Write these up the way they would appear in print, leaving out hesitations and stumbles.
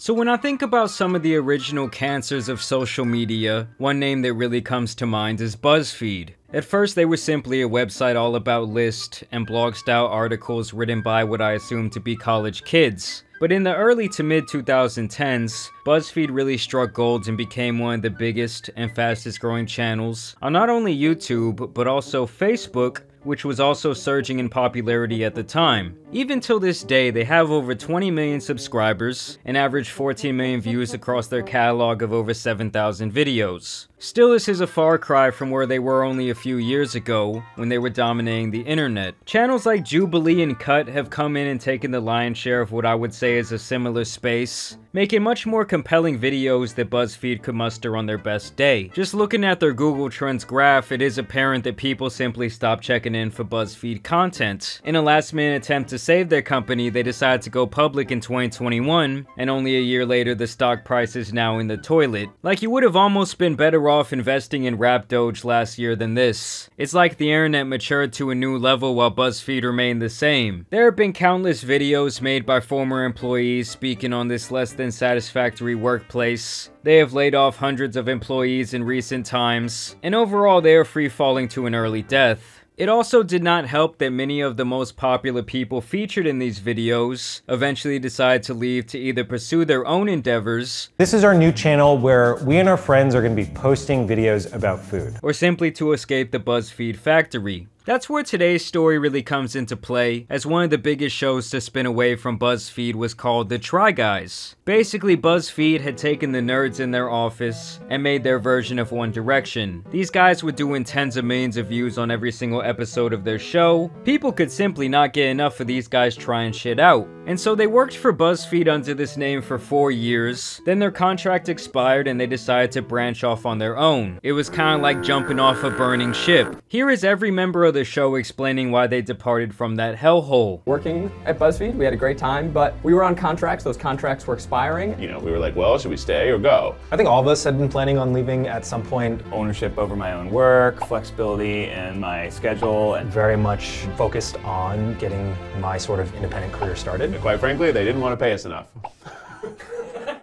So when I think about some of the original cancers of social media, one name that really comes to mind is Buzzfeed. At first, they were simply a website all about list and blog-style articles written by what I assume to be college kids. But in the early to mid 2010s, Buzzfeed really struck gold and became one of the biggest and fastest growing channels on not only YouTube, but also Facebook, which was also surging in popularity at the time. Even till this day, they have over 20 million subscribers and average 14 million views across their catalog of over 7,000 videos. Still, this is a far cry from where they were only a few years ago, when they were dominating the internet. Channels like Jubilee and Cut have come in and taken the lion's share of what I would say is a similar space, making much more compelling videos that BuzzFeed could muster on their best day. Just looking at their Google Trends graph, it is apparent that people simply stopped checking in for BuzzFeed content. In a last-minute attempt to save their company, they decided to go public in 2021, and only a year later the stock price is now in the toilet. Like, you would have almost been better off investing in Rap Doge last year than this. It's like the internet matured to a new level while BuzzFeed remained the same. There have been countless videos made by former employees speaking on this less than satisfactory workplace. They have laid off hundreds of employees in recent times, and overall they are free falling to an early death. It also did not help that many of the most popular people featured in these videos eventually decided to leave to either pursue their own endeavors. This is our new channel where we and our friends are going to be posting videos about food. Or simply to escape the BuzzFeed factory. That's where today's story really comes into play, as one of the biggest shows to spin away from BuzzFeed was called The Try Guys. Basically, BuzzFeed had taken the nerds in their office and made their version of One Direction. These guys were doing tens of millions of views on every single episode of their show. People could simply not get enough of these guys trying shit out. And so they worked for BuzzFeed under this name for 4 years. Then their contract expired and they decided to branch off on their own. It was kind of like jumping off a burning ship. Here is every member of the show explaining why they departed from that hellhole. Working at BuzzFeed, we had a great time, but we were on contracts. Those contracts were expiring. You know, we were like, well, should we stay or go? I think all of us had been planning on leaving at some point. Ownership over my own work, flexibility in my schedule, and very much focused on getting my sort of independent career started. And quite frankly, they didn't want to pay us enough.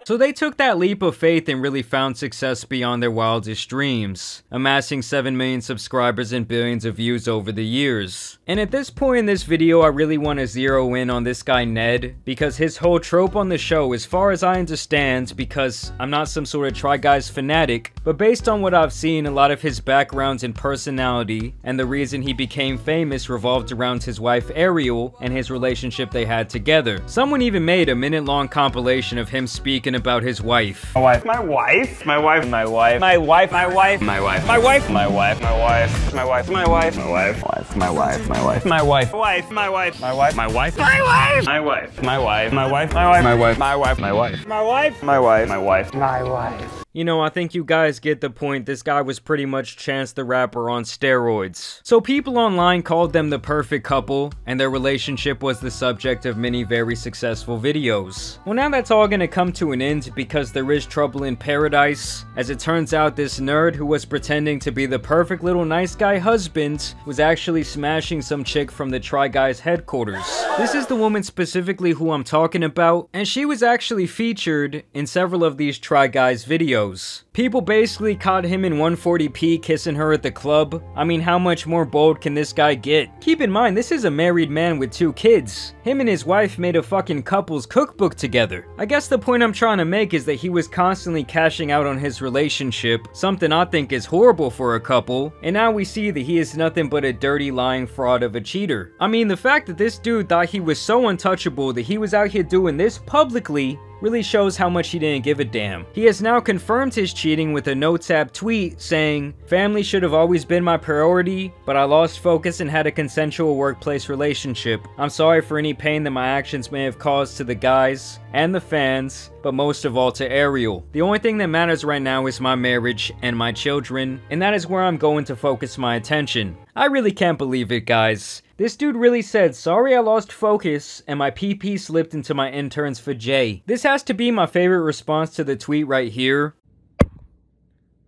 So they took that leap of faith and really found success beyond their wildest dreams, amassing 7 million subscribers and billions of views over the years. And at this point in this video, I really want to zero in on this guy Ned, because his whole trope on the show, as far as I understand, because I'm not some sort of Try Guys fanatic, but based on what I've seen, a lot of his backgrounds and personality, and the reason he became famous revolved around his wife Ariel and his relationship they had together. Someone even made a minute-long compilation of him speaking about his wife. My wife. My wife. My wife. My wife. My wife. My wife. My wife. My wife. My wife. My wife. My wife. My wife. My wife. My wife. My wife. My wife. Wife. My wife. My wife. My wife. My wife. My wife. My wife. My wife. My wife. My wife. My wife. My wife. My wife. My wife. My wife. My wife. You know, I think you guys get the point. This guy was pretty much Chance the Rapper on steroids. So people online called them the perfect couple, and their relationship was the subject of many very successful videos. Well, now that's all gonna come to an end because there is trouble in paradise. As it turns out, this nerd who was pretending to be the perfect little nice guy husband was actually smashing some chick from the Try Guys headquarters. This is the woman specifically who I'm talking about, and she was actually featured in several of these Try Guys videos. People basically caught him in 140p kissing her at the club. I mean, how much more bold can this guy get? Keep in mind, this is a married man with 2 kids. Him and his wife made a fucking couple's cookbook together. I guess the point I'm trying to make is that he was constantly cashing out on his relationship, something I think is horrible for a couple, and now we see that he is nothing but a dirty, lying fraud of a cheater. I mean, the fact that this dude thought he was so untouchable that he was out here doing this publicly really shows how much he didn't give a damn. He has now confirmed his cheating with a no-tap tweet saying, "Family should have always been my priority, but I lost focus and had a consensual workplace relationship. I'm sorry for any pain that my actions may have caused to the guys and the fans, but most of all to Ariel. The only thing that matters right now is my marriage and my children, and that is where I'm going to focus my attention." I really can't believe it, guys. This dude really said, "Sorry I lost focus and my PP slipped into my interns for Jay." This has to be my favorite response to the tweet right here.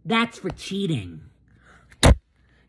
That's for cheating.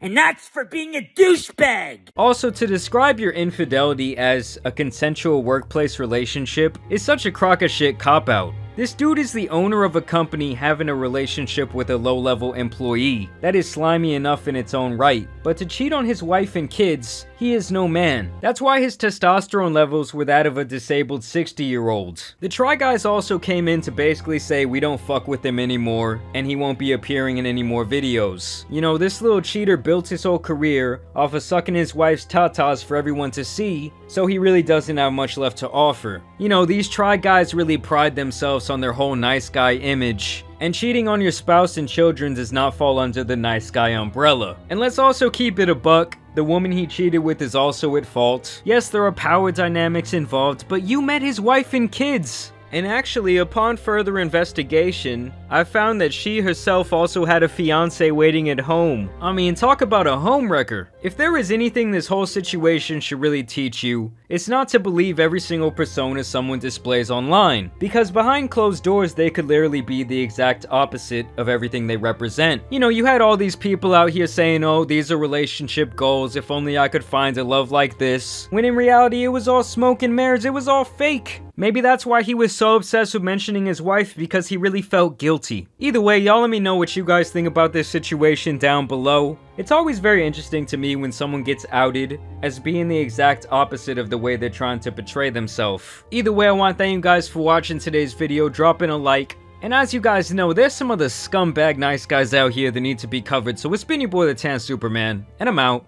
And that's for being a douchebag! Also, to describe your infidelity as a consensual workplace relationship is such a crock of shit cop-out. This dude is the owner of a company having a relationship with a low-level employee. That is slimy enough in its own right, but to cheat on his wife and kids, he is no man. That's why his testosterone levels were that of a disabled 60-year-old. The Try Guys also came in to basically say we don't fuck with him anymore, and he won't be appearing in any more videos. You know, this little cheater built his whole career off of sucking his wife's tatas for everyone to see, so he really doesn't have much left to offer. You know, these Try Guys really pride themselves on their whole nice guy image, and cheating on your spouse and children does not fall under the nice guy umbrella. And let's also keep it a buck. The woman he cheated with is also at fault. Yes, there are power dynamics involved, but you met his wife and kids. And actually, upon further investigation, I found that she herself also had a fiancé waiting at home. I mean, talk about a homewrecker. If there is anything this whole situation should really teach you, it's not to believe every single persona someone displays online. Because behind closed doors, they could literally be the exact opposite of everything they represent. You know, you had all these people out here saying, oh, these are relationship goals, if only I could find a love like this. When in reality, it was all smoke and mirrors, it was all fake. Maybe that's why he was so obsessed with mentioning his wife, because he really felt guilty. Either way, y'all let me know what you guys think about this situation down below. It's always very interesting to me when someone gets outed as being the exact opposite of the way they're trying to portray themselves. Either way, I want to thank you guys for watching today's video, dropping a like. And as you guys know, there's some other scumbag nice guys out here that need to be covered, so it's been your boy the Tan Superman, and I'm out.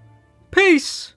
Peace!